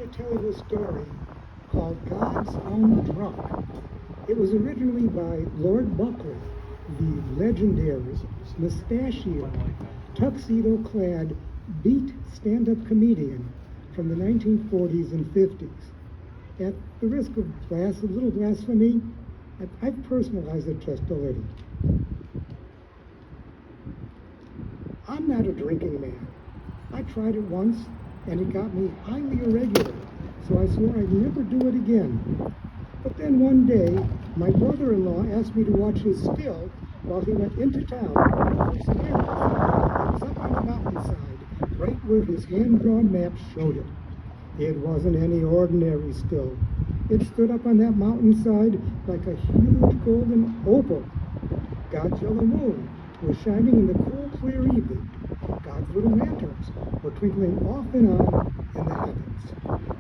to tell you a story called God's Own Drunk. It was originally by Lord Buckley, the legendary, mustachioed, tuxedo-clad, beat stand-up comedian from the 1940s and 50s. At the risk of a little blasphemy, I've personalized it just a little. I'm not a drinking man. I tried it once, and it got me highly irregular, so I swore I'd never do it again. But then one day, my brother-in-law asked me to watch his still while he went into town for some errands. It was up on the mountainside, right where his hand-drawn map showed it. It wasn't any ordinary still. It stood up on that mountainside like a huge golden opal. God's yellow moon was shining in the cool, clear evening. God's little lanterns were twinkling off and on in the heavens.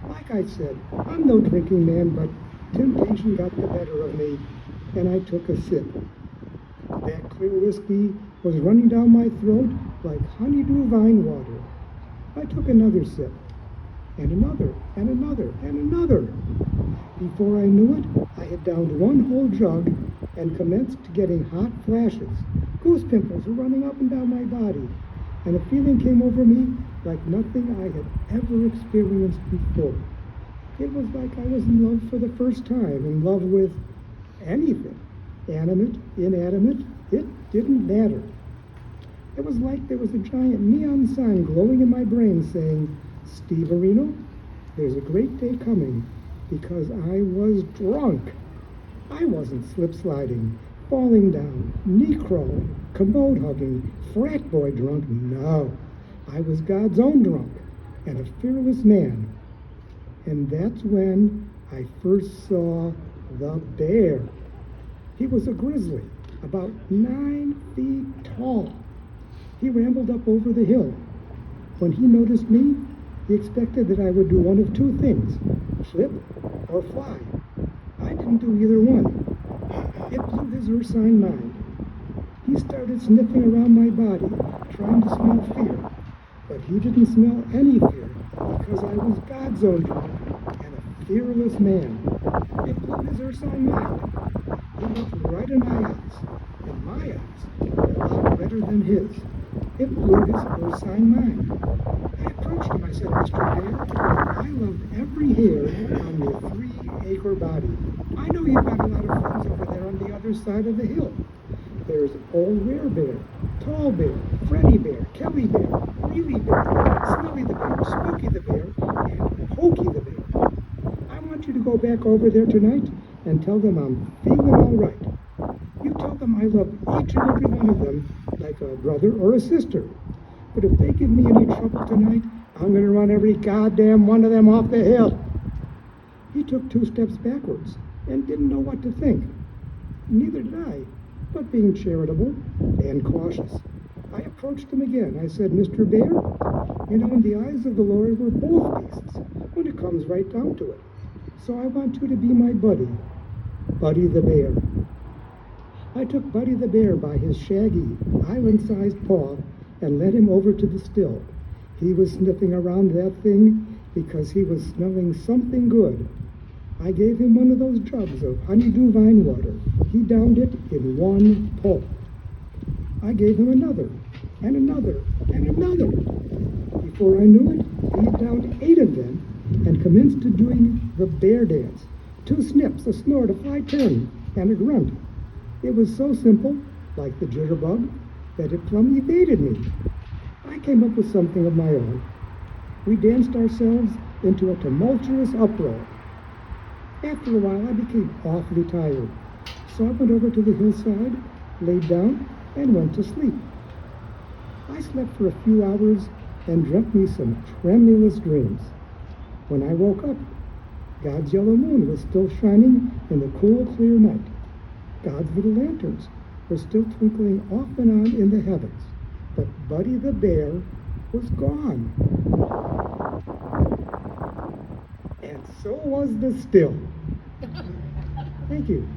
Like I said, I'm no drinking man, but temptation got the better of me, and I took a sip. That clear whiskey was running down my throat like honeydew vine water. I took another sip, and another, and another, and another. Before I knew it, I had downed one whole jug and commenced getting hot flashes. Goose pimples were running up and down my body, and a feeling came over me like nothing I had ever experienced before. It was like I was in love for the first time, in love with anything. Animate, inanimate, it didn't matter. It was like there was a giant neon sign glowing in my brain saying, "Steve Areno, there's a great day coming," because I was drunk. I wasn't slip-sliding, falling down, knee-crawling, commode-hugging, frat boy drunk. No, I was God's own drunk and a fearless man. And that's when I first saw the bear. He was a grizzly, about 9 feet tall. He rambled up over the hill. When he noticed me, he expected that I would do one of two things, slip or fly. I didn't do either one. It blew his ursine mind. He started sniffing around my body, trying to smell fear. But he didn't smell any fear, because I was God's own drunk and a fearless man. It blew his ursine mind. He looked right in my eyes, and my eyes were a lot redder than his. It blew his ursine mind. I approached him. I said, "Mr. Bear, I loved every hair on your 3-acre body. I know you've got a lot of friends over there on the other side of the hill. There's Old Rare Bear, Tall Bear, Freddy Bear, Kelly Bear, Greeley Bear, Smelly the Bear, Spooky the Bear, and Hokey the Bear. I want you to go back over there tonight and tell them I'm feeling all right. You tell them I love each and every one of them like a brother or a sister. But if they give me any trouble tonight, I'm going to run every goddamn one of them off the hill." He took 2 steps backwards and didn't know what to think. Neither did I, but being charitable and cautious, I approached him again. I said, "Mr. Bear, you know, in the eyes of the Lord, we're both beasts when it comes right down to it. So I want you to be my buddy, Buddy the Bear." I took Buddy the Bear by his shaggy, island-sized paw and led him over to the still. He was sniffing around that thing because he was smelling something good. I gave him one of those jugs of honeydew vine water. He downed it in one pull. I gave him another, and another, and another. Before I knew it, he had downed 8 of them and commenced to doing the bear dance. 2 snips, a snort, a fly turn, and a grunt. It was so simple, like the jitterbug, that it plumb evaded me. I came up with something of my own. We danced ourselves into a tumultuous uproar. After a while, I became awfully tired, so I went over to the hillside, laid down, and went to sleep. I slept for a few hours and dreamt me some tremulous dreams. When I woke up, God's yellow moon was still shining in the cool, clear night. God's little lanterns were still twinkling off and on in the heavens, but Buddy the Bear was gone. And so was the still. Thank you.